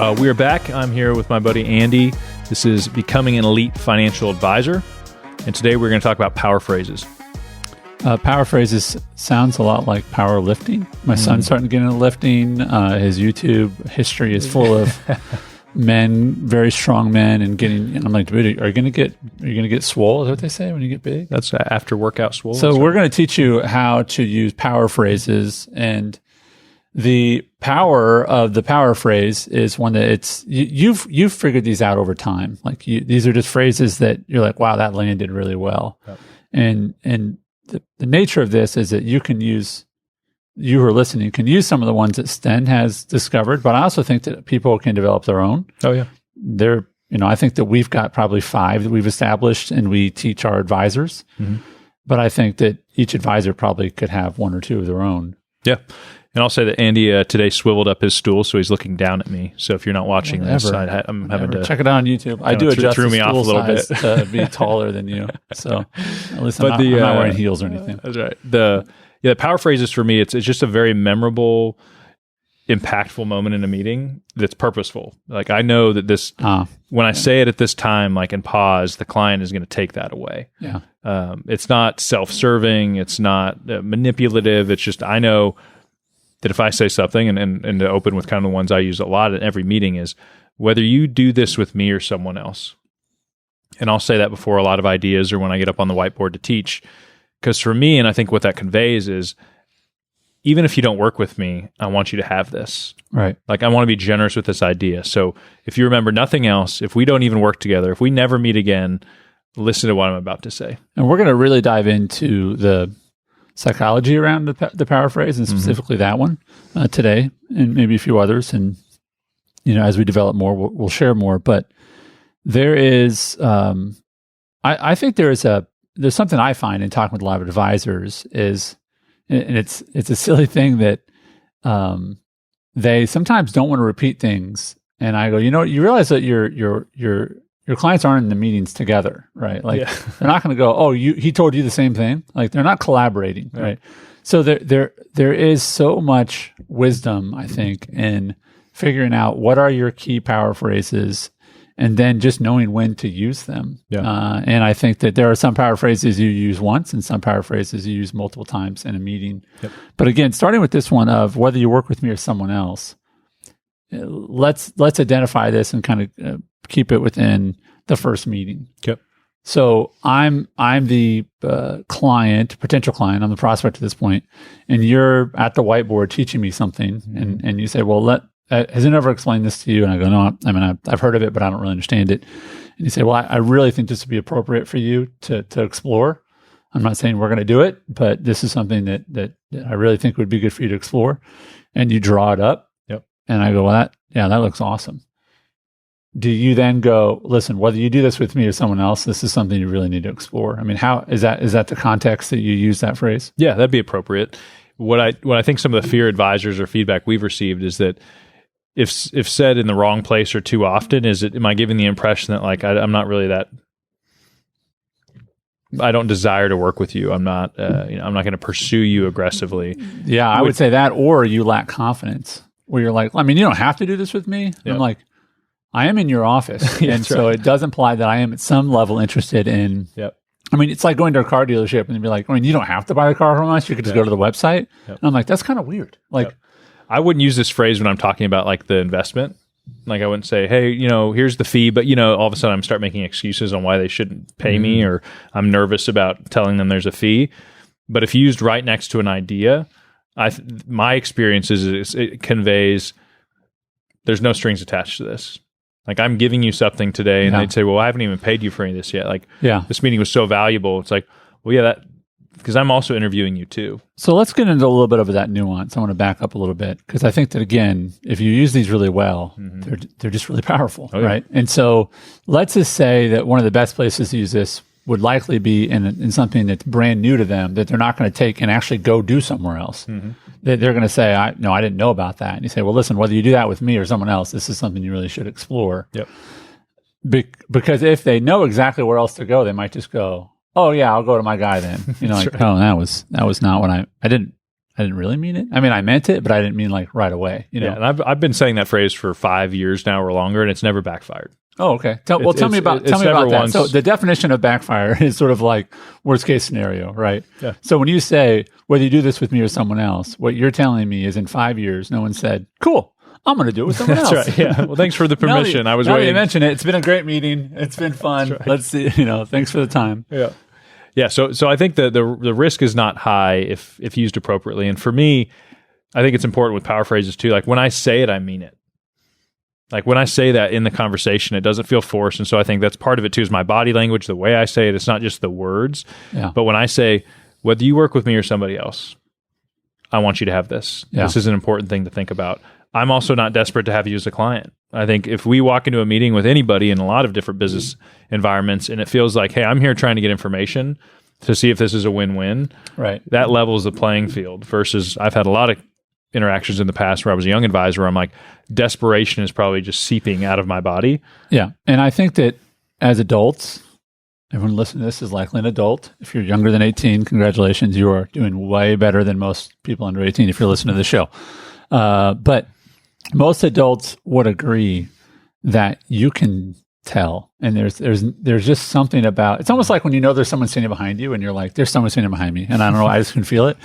We are back. I'm here with my buddy Andy. This is Becoming an Elite Financial Advisor. And today we're going to talk about power phrases. Power phrases sounds a lot like powerlifting. My son's starting to get into lifting. His YouTube history is full of men, very strong men, and I'm like, dude, are you going to get swole? Is that what they say when you get big? That's after workout swole. So we're going to teach you how to use power phrases, and the power of the power phrase is one that you've figured these out over time. Like these are just phrases that you're like, wow, that landed really well. Yep. And the nature of this is that you who are listening can use some of the ones that Sten has discovered, but I also think that people can develop their own. Oh yeah. I think that we've got probably 5 that we've established and we teach our advisors, but I think that each advisor probably could have 1 or 2 of their own. Yeah. And I'll say that Andy today swiveled up his stool, so he's looking down at me. So if you're not watching this, I'm having to check it out on YouTube. I do adjust threw the me off a little bit to be taller than you. So at least I'm not wearing heels or anything. That's right. The power phrases for me, it's just a very memorable, impactful moment in a meeting that's purposeful. Like I know that this when I say it at this time, like and pause, the client is going to take that away. Yeah. It's not self-serving. It's not manipulative. It's just I know that if I say something, and to open with kind of the ones I use a lot in every meeting is, whether you do this with me or someone else. And I'll say that before a lot of ideas or when I get up on the whiteboard to teach. Because for me, and I think what that conveys is, even if you don't work with me, I want you to have this. Right. Like I want to be generous with this idea. So if you remember nothing else, if we don't even work together, if we never meet again, listen to what I'm about to say. And we're going to really dive into the psychology around the power phrase, and specifically that one today, and maybe a few others. And as we develop more, we'll share more. But there is, I think there's something I find in talking with a lot of advisors is, and it's a silly thing that they sometimes don't want to repeat things. And I go, you realize that your clients aren't in the meetings together, right? Like they're not going to go, oh, he told you the same thing. Like they're not collaborating, right? So there is so much wisdom, I think, in figuring out what are your key power phrases, and then just knowing when to use them. Yeah. And I think that there are some power phrases you use once, and some power phrases you use multiple times in a meeting. Yep. But again, starting with this one of whether you work with me or someone else, let's identify this and kind of keep it within the first meeting. Yep. So I'm the potential client, I'm the prospect at this point, and you're at the whiteboard teaching me something, and you say, well, has anyone ever explained this to you? And I go, no, I mean, I've heard of it, but I don't really understand it. And you say, well, I really think this would be appropriate for you to explore. I'm not saying we're going to do it, but this is something that I really think would be good for you to explore. And you draw it up. Yep. And I go, well, that looks awesome. Do you then go, listen, whether you do this with me or someone else, this is something you really need to explore? I mean, how is that the context that you use that phrase? Yeah, that'd be appropriate. What I think some of the fear advisors or feedback we've received is that if said in the wrong place or too often, am I giving the impression that like I'm not really that, I don't desire to work with you. I'm not I'm not going to pursue you aggressively. Yeah, I would say that, or you lack confidence, where you're like, I mean, you don't have to do this with me. Yeah. I'm like, I am in your office. And so it does imply that I am at some level interested in, I mean, it's like going to a car dealership and be like, I mean, you don't have to buy the car from us. You could just go to the website. Yep. And I'm like, that's kind of weird. Like, I wouldn't use this phrase when I'm talking about like the investment. Like I wouldn't say, hey, here's the fee, but all of a sudden I'm start making excuses on why they shouldn't pay me, or I'm nervous about telling them there's a fee. But if used right next to an idea, my experience is it conveys there's no strings attached to this. Like I'm giving you something today, and they'd say, well, I haven't even paid you for any of this yet. Like this meeting was so valuable. It's like, well, because I'm also interviewing you too. So let's get into a little bit of that nuance. I want to back up a little bit, because I think that, again, if you use these really well, they're just really powerful, right? And so let's just say that one of the best places to use this would likely be in something that's brand new to them, that they're not going to take and actually go do somewhere else. They're going to say, I didn't know about that. And you say, well, listen, whether you do that with me or someone else, this is something you really should explore. Yep. Because if they know exactly where else to go, they might just go, oh yeah, I'll go to my guy then. Like, right. Oh, that was not what I didn't I didn't really mean it. I mean, I meant it, but I didn't mean like right away. You know. Yeah, and I've been saying that phrase for 5 years now or longer, and it's never backfired. Oh, okay. Tell me about that. So the definition of backfire is sort of like worst case scenario, right? Yeah. So when you say whether you do this with me or someone else, what you're telling me is in 5 years, no one said, "Cool, I'm going to do it with someone else." That's right. Yeah. Well, thanks for the permission. I was waiting. waiting. You mentioned it. It's been a great meeting. It's been fun. Right. Let's see. Thanks for the time. Yeah. Yeah. So I think the risk is not high if used appropriately. And for me, I think it's important with power phrases too. Like when I say it, I mean it. Like when I say that in the conversation, it doesn't feel forced. And so I think that's part of it too, is my body language, the way I say it. It's not just the words. Yeah. But when I say, whether you work with me or somebody else, I want you to have this. Yeah. This is an important thing to think about. I'm also not desperate to have you as a client. I think if we walk into a meeting with anybody in a lot of different business environments and it feels like, hey, I'm here trying to get information to see if this is a win-win, right? That levels the playing field versus I've had a lot of interactions in the past where I was a young advisor where I'm like, desperation is probably just seeping out of my body. Yeah. And I think that as adults, everyone listening to this is likely an adult. If you're younger than 18, congratulations. You are doing way better than most people under 18 if you're listening to the show. But most adults would agree that you can tell. And there's just something about, it's almost like when you know there's someone standing behind you and you're like, there's someone standing behind me. And I don't know, I just can feel it.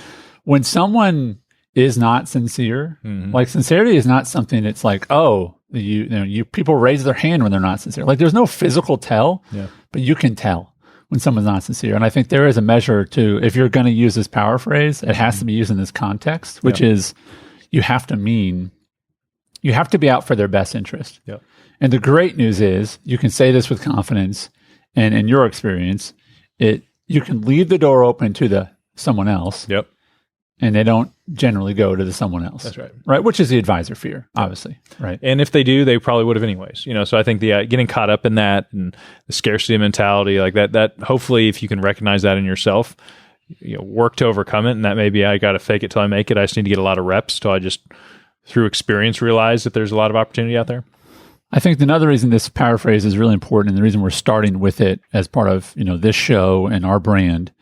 When someone is not sincere, like sincerity is not something that's like, oh, you people raise their hand when they're not sincere. Like there's no physical tell, but you can tell when someone's not sincere. And I think there is a measure to, if you're going to use this power phrase, it has to be used in this context, which is you have to be out for their best interest. Yep. And the great news is you can say this with confidence, and in your experience, you can leave the door open to someone else. Yep. And they don't generally go to the someone else. That's right. Right, which is the advisor fear, obviously. Right. And if they do, they probably would have anyways. So I think the getting caught up in that and the scarcity mentality, like that hopefully if you can recognize that in yourself, work to overcome it. And that maybe I got to fake it till I make it. I just need to get a lot of reps till I just, through experience, realize that there's a lot of opportunity out there. I think another reason this paraphrase is really important, and the reason we're starting with it as part of this show and our brand,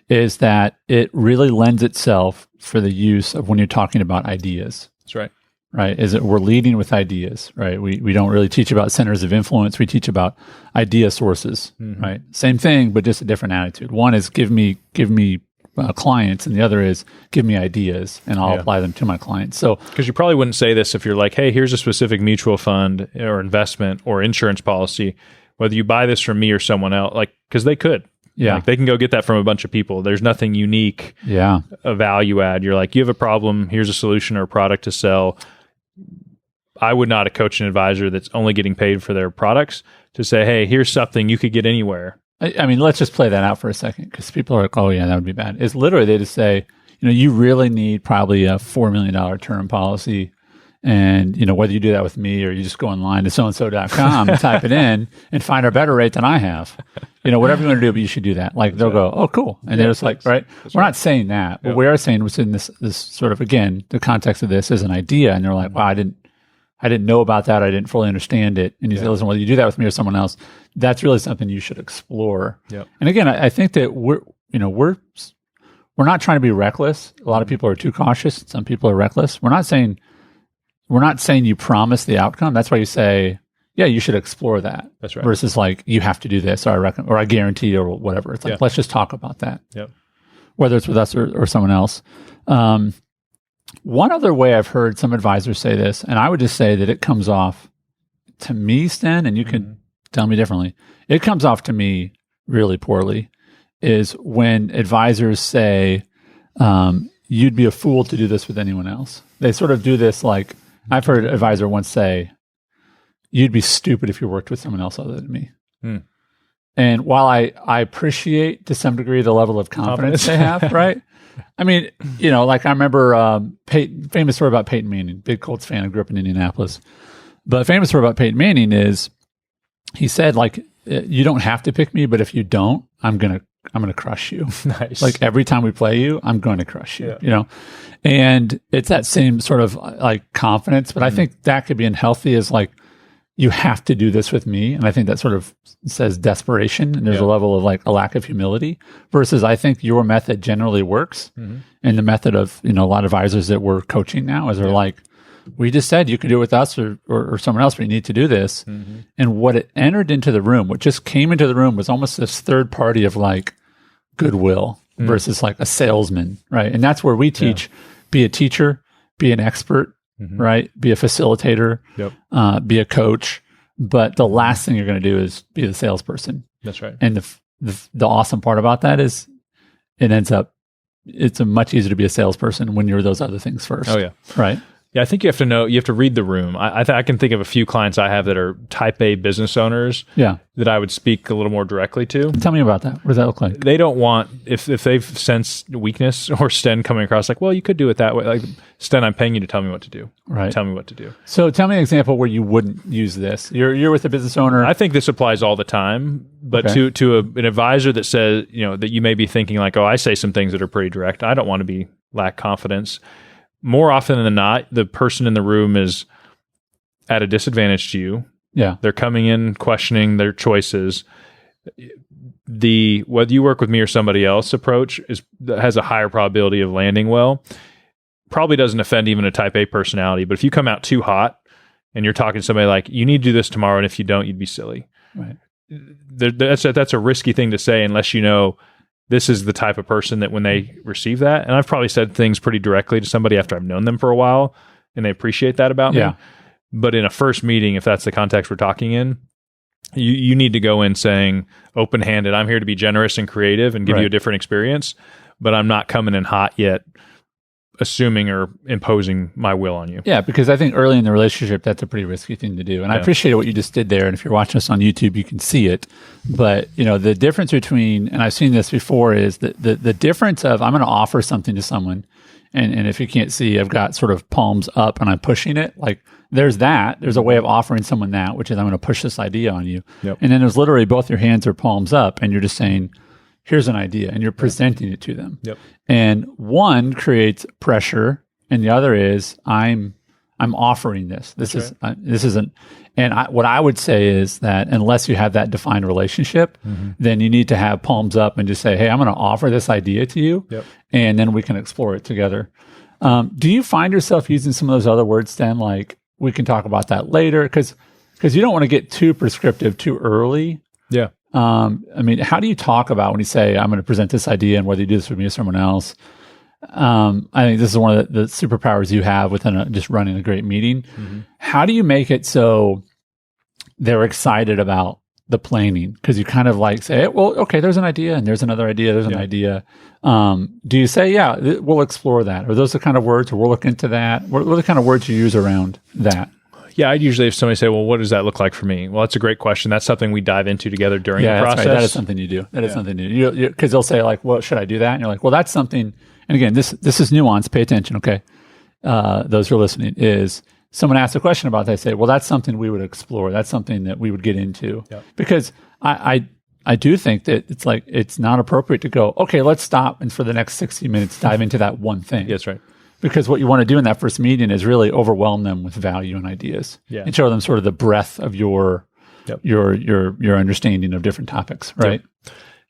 is that it really lends itself for the use of when you're talking about ideas. That's right. Right? Is that we're leading with ideas, right? We don't really teach about centers of influence. We teach about idea sources, right? Same thing, but just a different attitude. One is give me clients, and the other is give me ideas, and I'll apply them to my clients. So, because you probably wouldn't say this if you're like, hey, here's a specific mutual fund or investment or insurance policy, whether you buy this from me or someone else, like, because they could. Yeah. Like they can go get that from a bunch of people. There's nothing unique, a value add. You're like, you have a problem, here's a solution or a product to sell. I would not coach an advisor that's only getting paid for their products to say, hey, here's something you could get anywhere. I mean, let's just play that out for a second, because people are like, oh yeah, that would be bad. It's literally, they just say, you really need probably a $4 million term policy. And, whether you do that with me or you just go online to soandso.com and type it in and find a better rate than I have, whatever you want to do, but you should do that. Like they'll go, oh, cool. And they're just like, right. We're not saying that, but we are saying what's in this sort of, again, the context of this is an idea. And they're like, wow, I didn't know about that. I didn't fully understand it. And you say, listen, whether you do that with me or someone else, that's really something you should explore. Yep. And again, I think that we're not trying to be reckless. A lot of people are too cautious. Some people are reckless. We're not saying you promise the outcome. That's why you say, yeah, you should explore that. That's right. Versus like, you have to do this, or I guarantee, or whatever. It's like, let's just talk about that. Yep. Whether it's with us or someone else. One other way I've heard some advisors say this, and I would just say that it comes off to me, Sten, and you can tell me differently. It comes off to me really poorly, is when advisors say, you'd be a fool to do this with anyone else. They sort of do this like, I've heard an advisor once say, you'd be stupid if you worked with someone else other than me. And while I appreciate to some degree the level of confidence they have, right? I mean, like I remember famous story about Peyton Manning, big Colts fan. I grew up in Indianapolis. But famous story about Peyton Manning is he said, like, you don't have to pick me, but if you don't, I'm gonna crush you. Nice. Like every time we play you, I'm going to crush you. And it's that same sort of like confidence. But I think that could be unhealthy. Is like, you have to do this with me. And I think that sort of says desperation, and there's a level of like a lack of humility, versus I think your method generally works. And the method of, a lot of advisors that we're coaching now is they're like, we just said you could do it with us or someone else, but you need to do this. And what it entered into the room, what just came into the room was almost this third party of like goodwill versus like a salesman, right? And that's where we teach, be a teacher, be an expert, right? Be a facilitator, be a coach. But the last thing you're going to do is be the salesperson. That's right. And the awesome part about that is it's much easier to be a salesperson when you're those other things first. Oh, yeah. Right. Yeah, I think you have to read the room. I can think of a few clients I have that are type A business owners that I would speak a little more directly to. Tell me about that. What does that look like? They don't want, if they've sensed weakness or Sten coming across like, well, you could do it that way. Like, Sten, I'm paying you to tell me what to do. Right. Tell me what to do. So tell me an example where you wouldn't use this. You're with a business owner. I think this applies all the time, but to an advisor that says, that you may be thinking like, oh, I say some things that are pretty direct. I don't want to lack confidence. More often than not, the person in the room is at a disadvantage to you. Yeah. They're coming in questioning their choices. Whether you work with me or somebody else approach has a higher probability of landing well. Probably doesn't offend even a type A personality, but if you come out too hot and you're talking to somebody like, you need to do this tomorrow, and if you don't, you'd be silly. Right. That's a risky thing to say unless you know this is the type of person that when they receive that, and I've probably said things pretty directly to somebody after I've known them for a while, and they appreciate that about me. But in a first meeting, if that's the context we're talking in, you need to go in saying open-handed, I'm here to be generous and creative and give you a different experience, but I'm not coming in hot yet, assuming or imposing my will on you. Yeah, because I think early in the relationship, that's a pretty risky thing to do. And I appreciate what you just did there. And if you're watching us on YouTube, you can see it. But, the difference between, and I've seen this before, is the difference of I'm going to offer something to someone. And if you can't see, I've got sort of palms up and I'm pushing it. Like there's a way of offering someone that, which is I'm going to push this idea on you. And then there's literally both your hands are palms up and you're just saying, here's an idea, and you're presenting it to them. And one creates pressure, and the other is I'm offering this. This isn't. And what I would say is that unless you have that defined relationship, then you need to have palms up and just say, "Hey, I'm going to offer this idea to you, and then we can explore it together." Do you find yourself using some of those other words, Sten? Like we can talk about that later, because you don't want to get too prescriptive too early. Yeah. I mean, how do you talk about when you say, I'm going to present this idea and whether you do this with me or someone else? I think this is one of the superpowers you have within just running a great meeting. How do you make it so they're excited about the planning? Because you kind of like say, well, okay, there's an idea and there's another idea. There's an idea. Do you say, we'll explore that? Are those the kind of words, or we'll look into that? What are the kind of words you use around that? Yeah, I'd usually, if somebody say, well, what does that look like for me? Well, that's a great question. That's something we dive into together during the process. That's right. That is something you do. That is something you do. Because they'll say like, well, should I do that? And you're like, well, that's something. And again, this is nuance. Pay attention, okay? Those who are listening, is someone asks a question about that, I say, well, that's something we would explore. That's something that we would get into. Because I do think that it's not appropriate to go, okay, let's stop and for the next 60 minutes dive into that one thing. That's right. Because what you want to do in that first meeting is really overwhelm them with value and ideas, and show them sort of the breadth of your understanding of different topics, right?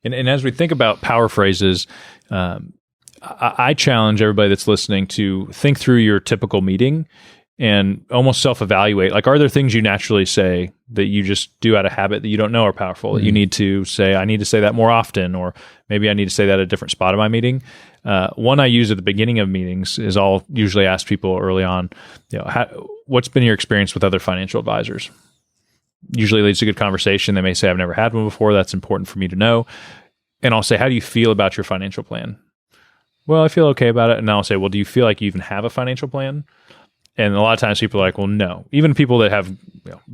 And as we think about power phrases, I challenge everybody that's listening to think through your typical meeting and almost self-evaluate. Like, are there things you naturally say that you just do out of habit that you don't know are powerful, that you need to say, I need to say that more often, or maybe I need to say that at a different spot of my meeting? One I use at the beginning of meetings is I'll usually ask people early on, what's been your experience with other financial advisors? Usually leads to a good conversation. They may say, I've never had one before. That's important for me to know. And I'll say, how do you feel about your financial plan? Well, I feel okay about it. And I'll say, well, do you feel like you even have a financial plan? And a lot of times people are like, well, no. Even people that have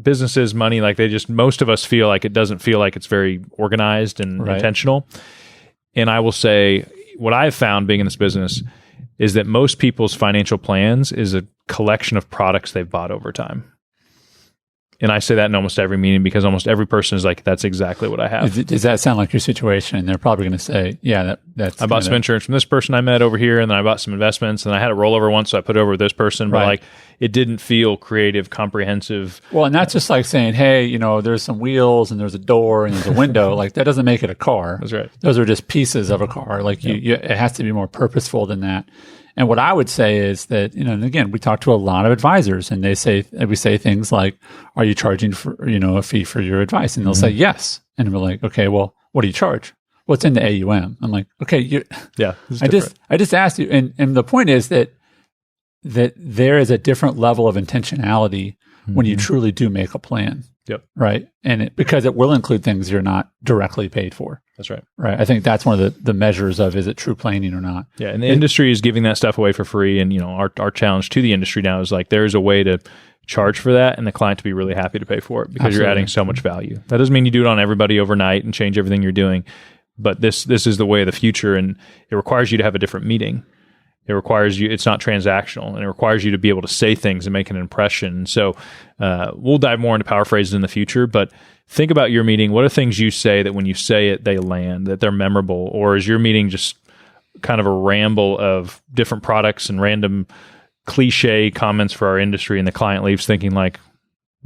businesses, money, like most of us feel like it doesn't feel like it's very organized and intentional. And I will say, what I've found being in this business is that most people's financial plans is a collection of products they've bought over time. And I say that in almost every meeting because almost every person is like, that's exactly what I have. Does that sound like your situation? They're probably going to say, yeah, that's. I bought some insurance from this person I met over here, and then I bought some investments, and I had a rollover once, so I put it over with this person. But Right. like, it didn't feel creative, comprehensive. Well, and that's just like saying, hey, there's some wheels and there's a door and there's a window. Like that doesn't make it a car. That's right. Those are just pieces of a car. Like it has to be more purposeful than that. And what I would say is that, and again, we talk to a lot of advisors and we say things like, are you charging for, a fee for your advice? And they'll say yes. And we're like, okay, well, what do you charge? What's in the AUM? I'm like, okay, I just asked you. And the point is that there is a different level of intentionality when you truly do make a plan. Yep. Right. And because it will include things you're not directly paid for. That's right. Right. I think that's one of the measures of, is it true planning or not? Yeah. And the industry is giving that stuff away for free. And, our challenge to the industry now is like, there's a way to charge for that and the client to be really happy to pay for it because you're adding so much value. That doesn't mean you do it on everybody overnight and change everything you're doing. But this is the way of the future. And it requires you to have a different meeting. It requires you, it's not transactional, and it requires you to be able to say things and make an impression. So we'll dive more into power phrases in the future, but think about your meeting. What are things you say that when you say it, they land, that they're memorable? Or is your meeting just kind of a ramble of different products and random cliche comments for our industry, and the client leaves thinking like,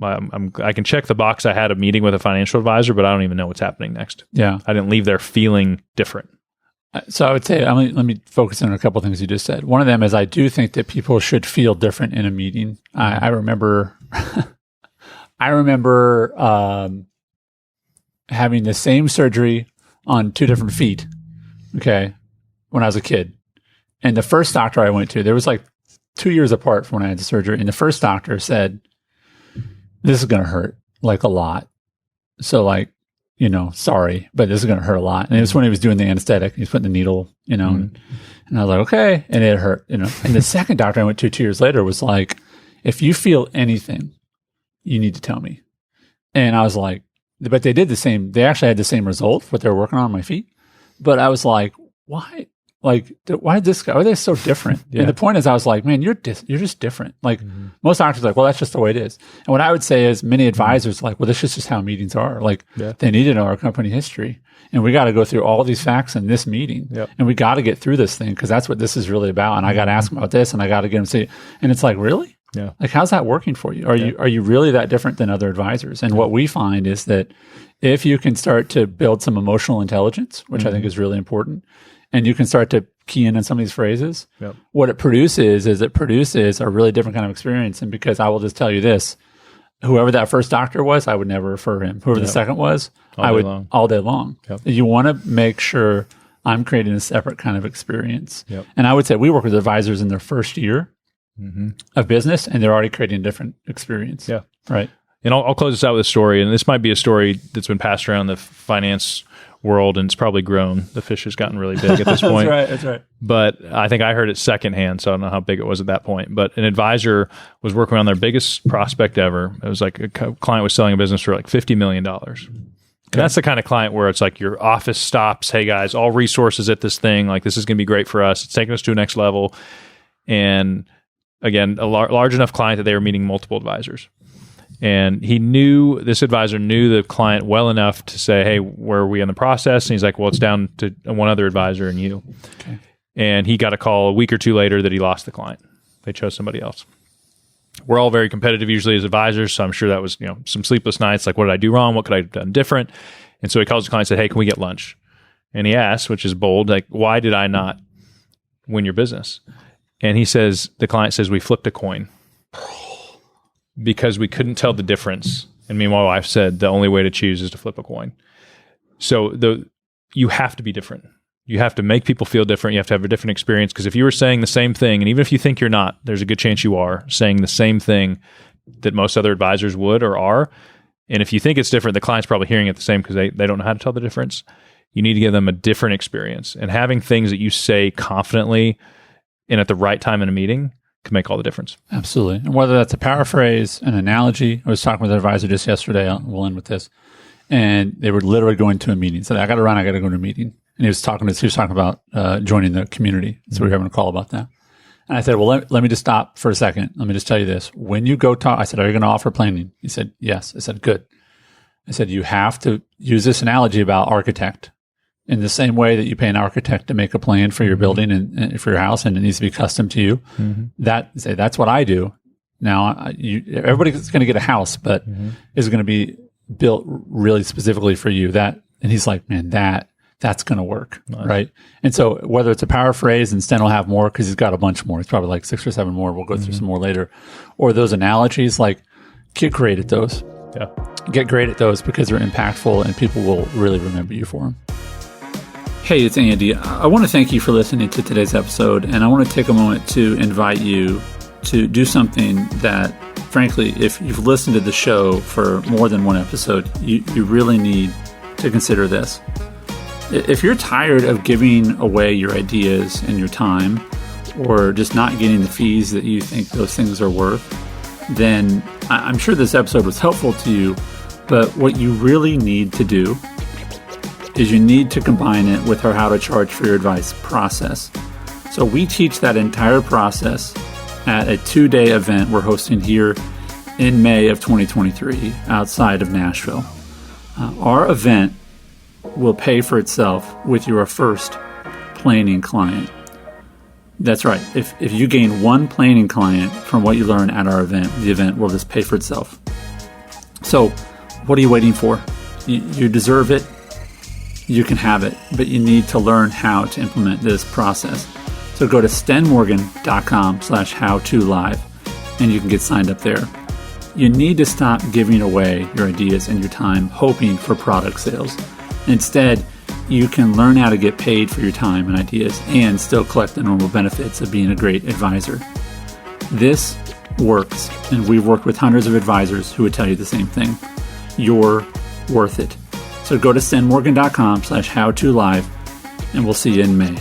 I can check the box. I had a meeting with a financial advisor, but I don't even know what's happening next. Yeah. I didn't leave there feeling different. So I would say, let me focus on a couple of things you just said. One of them is I do think that people should feel different in a meeting. I remember, having the same surgery on 2 different feet. Okay, when I was a kid, and the first doctor I went to, there was like 2 years apart from when I had the surgery, and the first doctor said, "This is going to hurt like a lot." So like, sorry, but this is going to hurt a lot. And it was when he was doing the anesthetic. He was putting the needle, and I was like, okay. And it hurt, And the second doctor I went to 2 years later was like, if you feel anything, you need to tell me. And I was like, but they did the same. They actually had the same result, what they were working on my feet. But I was like, why? Like, why did this guy? Why are they so different? Yeah. And the point is, I was like, man, you're just different. Like most doctors are like, well, that's just the way it is. And what I would say is many advisors are like, well, this is just how meetings are. Like they need to know our company history. And we got to go through all these facts in this meeting. Yep. And we got to get through this thing because that's what this is really about. And I got to ask them about this and I got to get them to see. And it's like, really? Yeah. Like, how's that working for you? Are you really that different than other advisors? And what we find is that if you can start to build some emotional intelligence, which I think is really important, and you can start to key in on some of these phrases, what it produces is a really different kind of experience. And because I will just tell you this, whoever that first doctor was, I would never refer him. Whoever the second was, all day long. Yep. You want to make sure I'm creating a separate kind of experience. Yep. And I would say we work with advisors in their first year of business, and they're already creating a different experience. Yeah. Right. And I'll close this out with a story. And this might be a story that's been passed around the finance world, and it's probably grown. The fish has gotten really big at this point. That's right. But I think I heard it secondhand, so I don't know how big it was at that point. But an advisor was working on their biggest prospect ever. It was like a client was selling a business for like $50 million. And that's the kind of client where it's like your office stops. Hey guys, all resources at this thing. Like, this is going to be great for us. It's taking us to a next level. And again, a large enough client that they were meeting multiple advisors. And this advisor knew the client well enough to say, hey, where are we in the process? And he's like, well, it's down to one other advisor and you. Okay. And he got a call a week or two later that he lost the client. They chose somebody else. We're all very competitive usually as advisors, so I'm sure that was some sleepless nights, like, what did I do wrong? What could I have done different? And so he calls the client and said, hey, can we get lunch? And he asked, which is bold, like, why did I not win your business? And the client says, we flipped a coin. Because we couldn't tell the difference. And meanwhile, I've said the only way to choose is to flip a coin. So you have to be different. You have to make people feel different. You have to have a different experience. Because if you were saying the same thing, and even if you think you're not, there's a good chance you are saying the same thing that most other advisors would or are. And if you think it's different, the client's probably hearing it the same because they don't know how to tell the difference. You need to give them a different experience. And having things that you say confidently and at the right time in a meeting can make all the difference. Absolutely. And whether that's a paraphrase, an analogy. I was talking with an advisor just yesterday. We'll end with this. And they were literally going to a meeting. So I got to run. I got to go to a meeting. And he was talking about joining the community. So we were having a call about that. And I said, well, let me just stop for a second. Let me just tell you this. When you go talk, I said, are you going to offer planning? He said, yes. I said, good. I said, you have to use this analogy about architect in the same way that you pay an architect to make a plan for your building and for your house, and it needs to be custom to you. That's what I do. Now, everybody's going to get a house, but it's going to be built really specifically for you. And he's like, man, that's going to work. Nice. Right. And so whether it's a power phrase, and Sten will have more because he's got a bunch more. It's probably like 6 or 7 more. We'll go through some more later. Or those analogies, like get great at those. Yeah. Get great at those because they're impactful and people will really remember you for them. Hey, it's Andy. I want to thank you for listening to today's episode. And I want to take a moment to invite you to do something that, frankly, if you've listened to the show for more than one episode, you really need to consider this. If you're tired of giving away your ideas and your time, or just not getting the fees that you think those things are worth, then I'm sure this episode was helpful to you. But what you really need to do is you need to combine it with our How to Charge for Your Advice process. So we teach that entire process at a 2-day event we're hosting here in May of 2023 outside of Nashville. Our event will pay for itself with your first planning client. That's right. If you gain one planning client from what you learn at our event, the event will just pay for itself. So what are you waiting for? You deserve it. You can have it, but you need to learn how to implement this process. So go to stenmorgan.com/howtolive and you can get signed up there. You need to stop giving away your ideas and your time hoping for product sales. Instead, you can learn how to get paid for your time and ideas and still collect the normal benefits of being a great advisor. This works, and we've worked with hundreds of advisors who would tell you the same thing. You're worth it. So go to stenmorgan.com/howtolive and we'll see you in May.